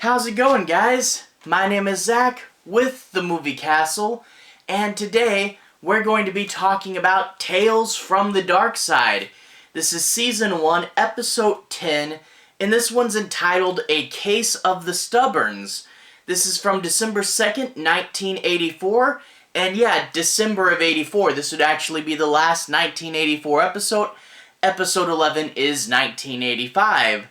How's it going, guys? My name is Zach with the Movie Castle, and today we're going to be talking about Tales from the Darkside. This is Season 1, Episode 10, and this one's entitled A Case of the Stubborns. This is from December 2nd, 1984, and yeah, December of 84. This would actually be the last 1984 episode. Episode 11 is 1985.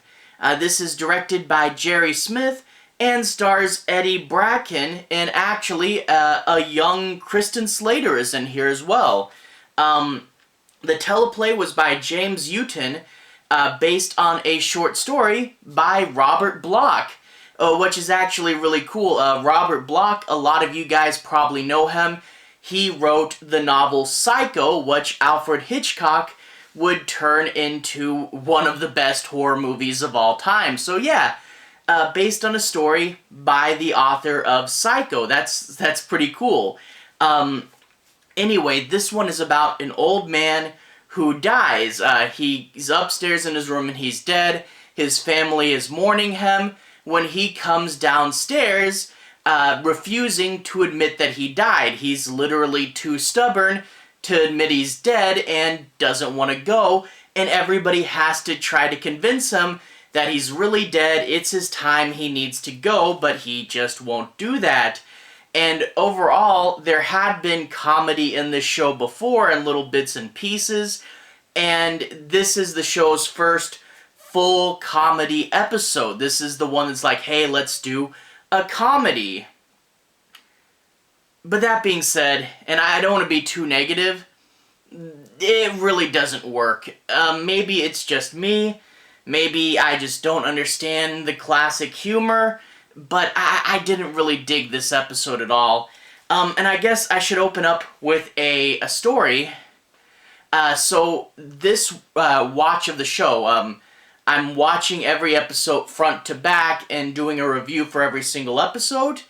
This is directed by Jerry Smith and stars Eddie Bracken, and actually a young Kristen Slater is in here as well. The teleplay was by James Houghton, based on a short story by Robert Bloch, which is actually really cool. Robert Bloch, a lot of you guys probably know him. He wrote the novel Psycho, which Alfred Hitchcock would turn into one of the best horror movies of all time. So yeah, based on a story by the author of Psycho. That's pretty cool. Anyway, this one is about an old man who dies. He's upstairs in his room and he's dead. His family is mourning him when he comes downstairs, refusing to admit that he died. He's literally too stubborn to admit he's dead and doesn't want to go, and everybody has to try to convince him that he's really dead, it's his time, he needs to go, but he just won't do that. And overall, there had been comedy in this show before in little bits and pieces, and this is the show's first full comedy episode. This is the one that's like, hey, let's do a comedy. But that being said, and I don't want to be too negative, it really doesn't work. Maybe it's just me, maybe I just don't understand the classic humor, but I didn't really dig this episode at all. And I guess I should open up with a story. So this watch of the show, I'm watching every episode front to back and doing a review for every single episode.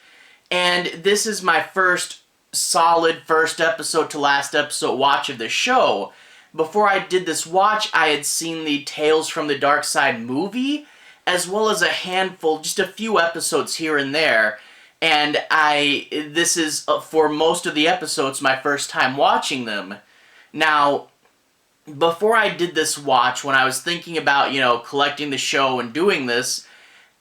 And this is my first solid first episode to last episode watch of the show. Before I did this watch, I had seen the Tales from the Darkside movie, as well as a handful, just a few episodes here and there. And this is, for most of the episodes, my first time watching them. Now, before I did this watch, when I was thinking about, collecting the show and doing this,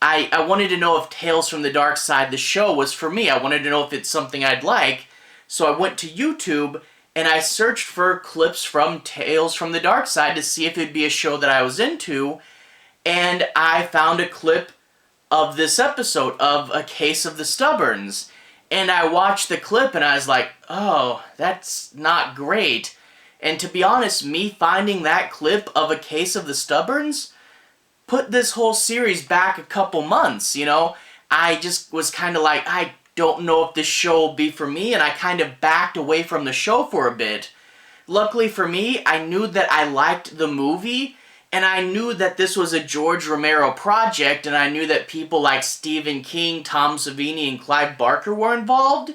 I wanted to know if Tales from the Darkside, the show, was for me. I wanted to know if it's something I'd like. So I went to YouTube and I searched for clips from Tales from the Darkside to see if it'd be a show that I was into. And I found a clip of this episode of A Case of the Stubborns. And I watched the clip and I was like, oh, that's not great. And to be honest, me finding that clip of A Case of the Stubborns put this whole series back a couple months, I just was kind of like, I don't know if this show will be for me, and I kind of backed away from the show for a bit. Luckily for me, I knew that I liked the movie, and I knew that this was a George Romero project, and I knew that people like Stephen King, Tom Savini, and Clive Barker were involved.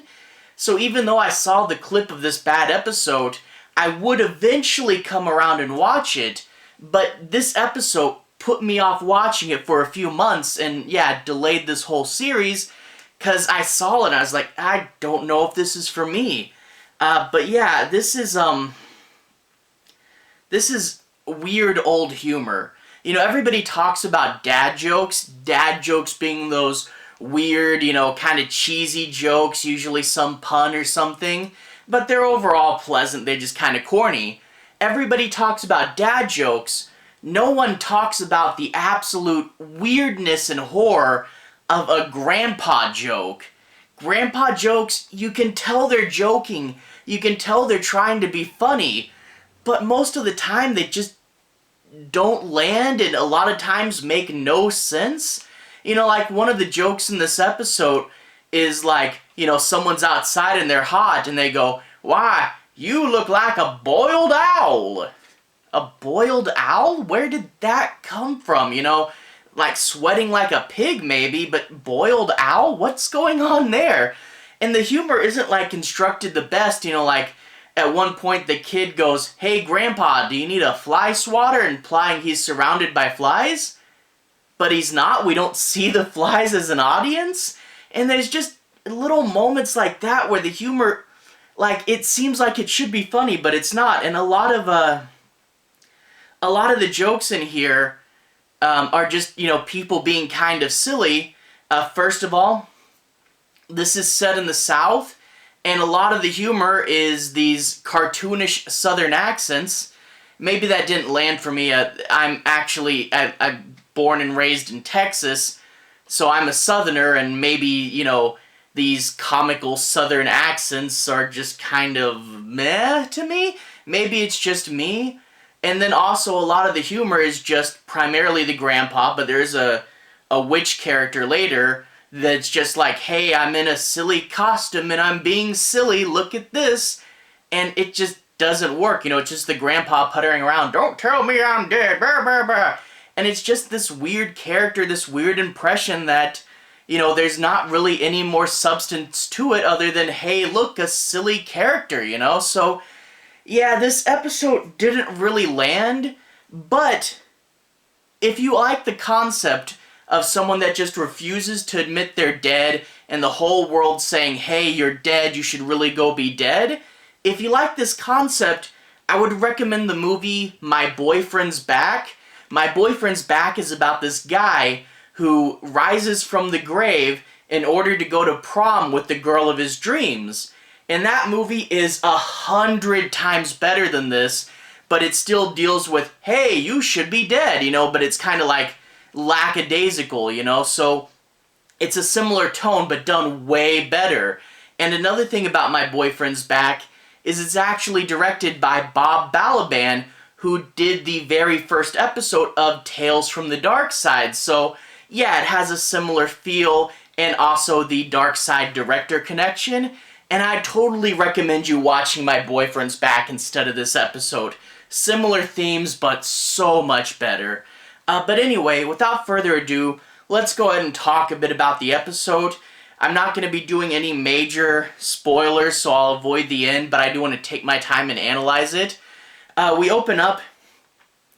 So even though I saw the clip of this bad episode, I would eventually come around and watch it, but this episode put me off watching it for a few months and, yeah, delayed this whole series because I saw it and I was like, I don't know if this is for me. But yeah, this is weird old humor. Everybody talks about dad jokes being those weird, kind of cheesy jokes, usually some pun or something, but they're overall pleasant, they're just kind of corny. Everybody talks about dad jokes. No one talks about the absolute weirdness and horror of a grandpa joke. Grandpa jokes, you can tell they're joking, you can tell they're trying to be funny, but most of the time they just don't land and a lot of times make no sense. Like one of the jokes in this episode is like, someone's outside and they're hot and they go, "Why, you look like a boiled owl." A boiled owl? Where did that come from? Like sweating like a pig maybe, but boiled owl? What's going on there? And the humor isn't like constructed the best, like at one point the kid goes, "Hey grandpa, do you need a fly swatter?" implying he's surrounded by flies. but he's not. We don't see the flies as an audience. And there's just little moments like that where the humor, like, it seems like it should be funny, but it's not. And a lot of the jokes in here are just, you know, people being kind of silly. First of all, this is set in the South, and a lot of the humor is these cartoonish Southern accents. Maybe that didn't land for me. I'm born and raised in Texas, so I'm a Southerner, and maybe, you know, these comical Southern accents are just kind of meh to me. Maybe it's just me. And then also a lot of the humor is just primarily the grandpa, but there's a witch character later that's just like, hey, I'm in a silly costume and I'm being silly, look at this. And it just doesn't work. You know, it's just the grandpa puttering around, don't tell me I'm dead, blah, blah, blah. And it's just this weird character, this weird impression that, you know, there's not really any more substance to it other than, hey, look, a silly character, you know? So, yeah, this episode didn't really land, but if you like the concept of someone that just refuses to admit they're dead and the whole world saying, hey, you're dead, you should really go be dead, if you like this concept, I would recommend the movie My Boyfriend's Back. My Boyfriend's Back is about this guy who rises from the grave in order to go to prom with the girl of his dreams. And that movie is 100 times better than this, but it still deals with, hey, you should be dead, you know, but it's kind of like lackadaisical, you know, so it's a similar tone, but done way better. And another thing about My Boyfriend's Back is it's actually directed by Bob Balaban, who did the very first episode of Tales from the Darkside. So, yeah, it has a similar feel, and also the Darkside director connection. And I totally recommend you watching My Boyfriend's Back instead of this episode. Similar themes, but so much better. But anyway, without further ado, let's go ahead and talk a bit about the episode. I'm not going to be doing any major spoilers, so I'll avoid the end, but I do want to take my time and analyze it. We open up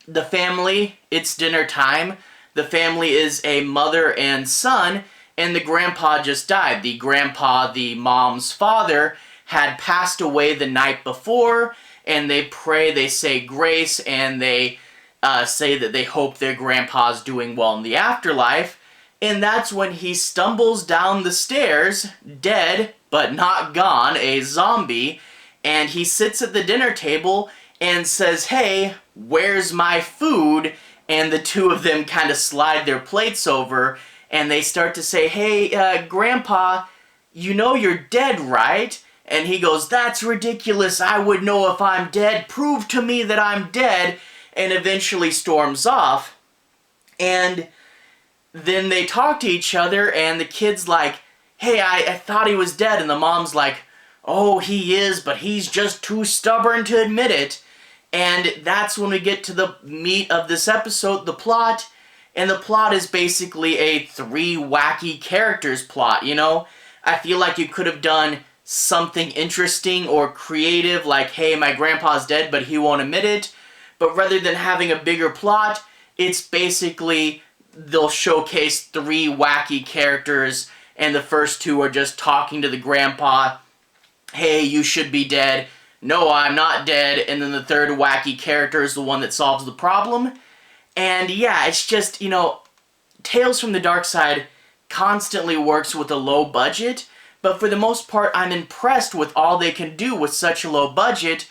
the family. It's dinner time. The family is a mother and son, and the grandpa just died. The grandpa, the mom's father, had passed away the night before, and they pray, they say grace, and they say that they hope their grandpa's doing well in the afterlife. And that's when he stumbles down the stairs, dead, but not gone, a zombie, and he sits at the dinner table and says, hey, where's my food? And the two of them kind of slide their plates over, and they start to say, hey, Grandpa, you know you're dead, right? And he goes, that's ridiculous, I would know if I'm dead, prove to me that I'm dead, and eventually storms off. And then they talk to each other, and the kid's like, hey, I thought he was dead, and the mom's like, oh, he is, but he's just too stubborn to admit it. And that's when we get to the meat of this episode, the plot. And the plot is basically a 3 wacky characters plot, you know? I feel like you could have done something interesting or creative, like, hey, my grandpa's dead, but he won't admit it. But rather than having a bigger plot, it's basically they'll showcase 3 wacky characters, and the first 2 are just talking to the grandpa, hey, you should be dead. No, I'm not dead. And then the third wacky character is the one that solves the problem. And yeah, it's just, you know, Tales from the Darkside constantly works with a low budget, but for the most part, I'm impressed with all they can do with such a low budget.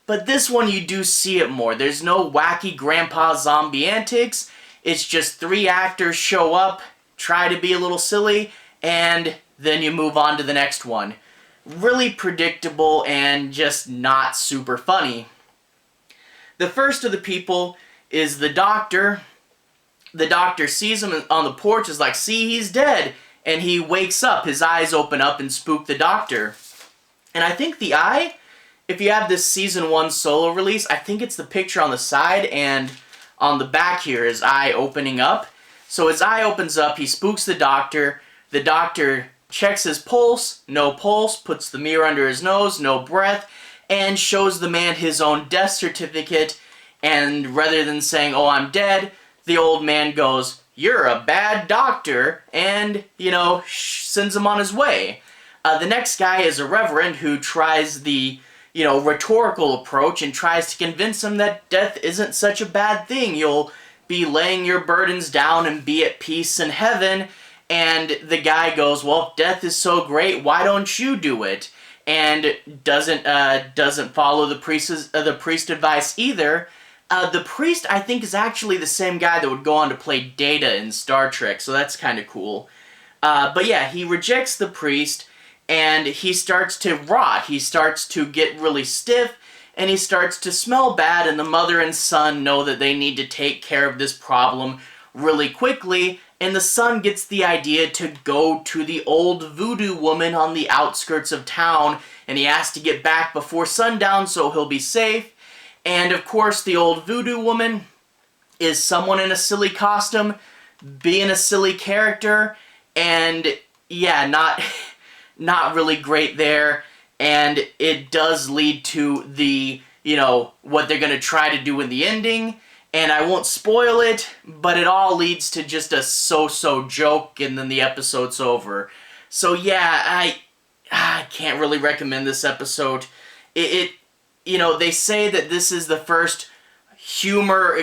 But this one, you do see it more. There's no wacky grandpa zombie antics. It's just 3 actors show up, try to be a little silly, and then you move on to the next one. Really predictable and just not super funny. The first of the people is the doctor. The doctor sees him on the porch, is like, see, he's dead. And he wakes up, his eyes open up and spook the doctor. And I think the eye, if you have this season 1 solo release, I think it's the picture on the side and on the back here, his eye opening up. So his eye opens up, he spooks the doctor checks his pulse, no pulse, puts the mirror under his nose, no breath, and shows the man his own death certificate, and rather than saying, oh, I'm dead, the old man goes, you're a bad doctor, and, sends him on his way. The next guy is a reverend who tries the, rhetorical approach and tries to convince him that death isn't such a bad thing. You'll be laying your burdens down and be at peace in heaven. And the guy goes, well, if death is so great, why don't you do it? And doesn't follow the priest advice either. The priest, I think, is actually the same guy that would go on to play Data in Star Trek, so that's kind of cool. But yeah, he rejects the priest, and he starts to rot. He starts to get really stiff, and he starts to smell bad, and the mother and son know that they need to take care of this problem really quickly, and the son gets the idea to go to the old voodoo woman on the outskirts of town, and he has to get back before sundown so he'll be safe. And of course, the old voodoo woman is someone in a silly costume, being a silly character, and yeah, not really great there. And it does lead to the, what they're going to try to do in the ending. And I won't spoil it, but it all leads to just a so-so joke, and then the episode's over. So yeah, I can't really recommend this episode. They say that this is the first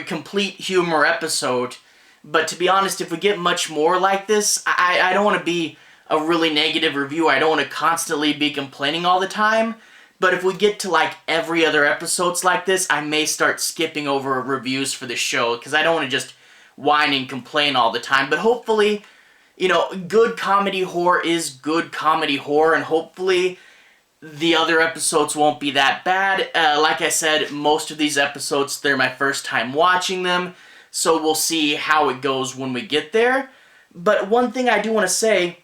complete humor episode, but to be honest, if we get much more like this, I don't want to be a really negative reviewer. I don't want to constantly be complaining all the time. But if we get to like every other episodes like this, I may start skipping over reviews for the show, because I don't want to just whine and complain all the time. But hopefully, good comedy horror is good comedy horror, and hopefully the other episodes won't be that bad. Like I said, most of these episodes, they're my first time watching them, so we'll see how it goes when we get there. But one thing I do want to say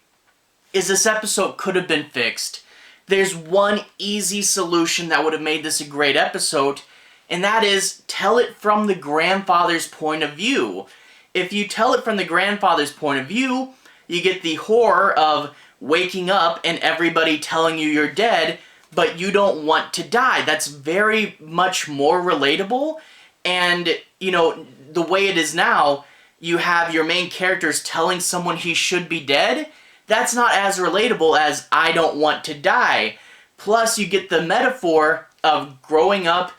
is this episode could have been fixed. There's one easy solution that would have made this a great episode, and that is tell it from the grandfather's point of view. If you tell it from the grandfather's point of view, you get the horror of waking up and everybody telling you you're dead, but you don't want to die. That's very much more relatable, and, the way it is now, you have your main characters telling someone he should be dead. That's not as relatable as I don't want to die. Plus, you get the metaphor of growing up,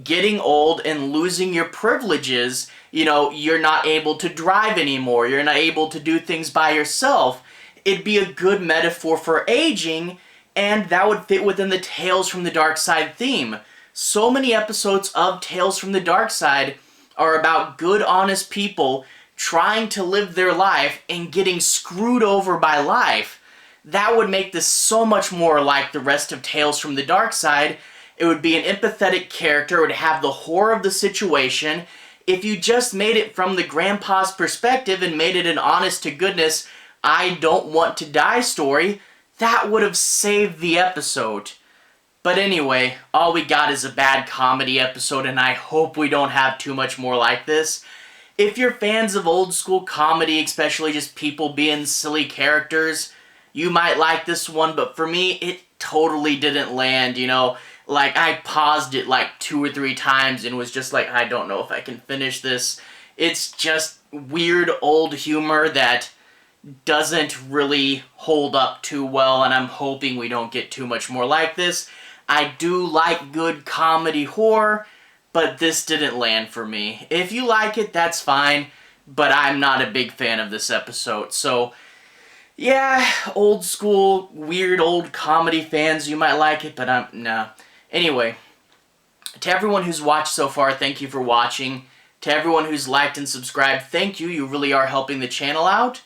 getting old, and losing your privileges. You're not able to drive anymore. You're not able to do things by yourself. It'd be a good metaphor for aging, and that would fit within the Tales from the Darkside theme. So many episodes of Tales from the Darkside are about good, honest people trying to live their life and getting screwed over by life. That would make this so much more like the rest of Tales from the Darkside. It would be an empathetic character, it would have the horror of the situation. If you just made it from the grandpa's perspective and made it an honest-to-goodness, I don't want to die story, that would have saved the episode. But anyway, all we got is a bad comedy episode, and I hope we don't have too much more like this. If you're fans of old school comedy, especially just people being silly characters, you might like this one, but for me, it totally didn't land, Like, I paused it like 2 or 3 times and was just like, I don't know if I can finish this. It's just weird old humor that doesn't really hold up too well, and I'm hoping we don't get too much more like this. I do like good comedy horror, but this didn't land for me. If you like it, that's fine, but I'm not a big fan of this episode. So, yeah, old school, weird old comedy fans, you might like it, but nah. Anyway, to everyone who's watched so far, thank you for watching. To everyone who's liked and subscribed, thank you. You really are helping the channel out.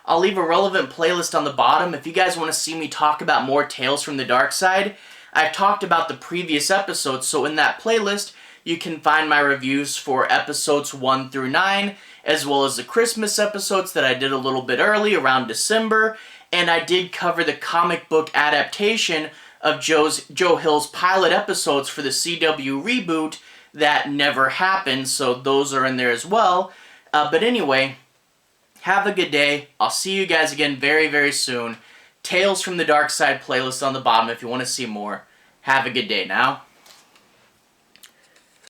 I'll leave a relevant playlist on the bottom. If you guys want to see me talk about more Tales from the Darkside, I've talked about the previous episodes, so in that playlist, you can find my reviews for episodes 1 through 9, as well as the Christmas episodes that I did a little bit early, around December, and I did cover the comic book adaptation of Joe Hill's pilot episodes for the CW reboot that never happened, so those are in there as well. But anyway, have a good day. I'll see you guys again very, very soon. Tales from the Darkside playlist on the bottom if you want to see more. Have a good day now.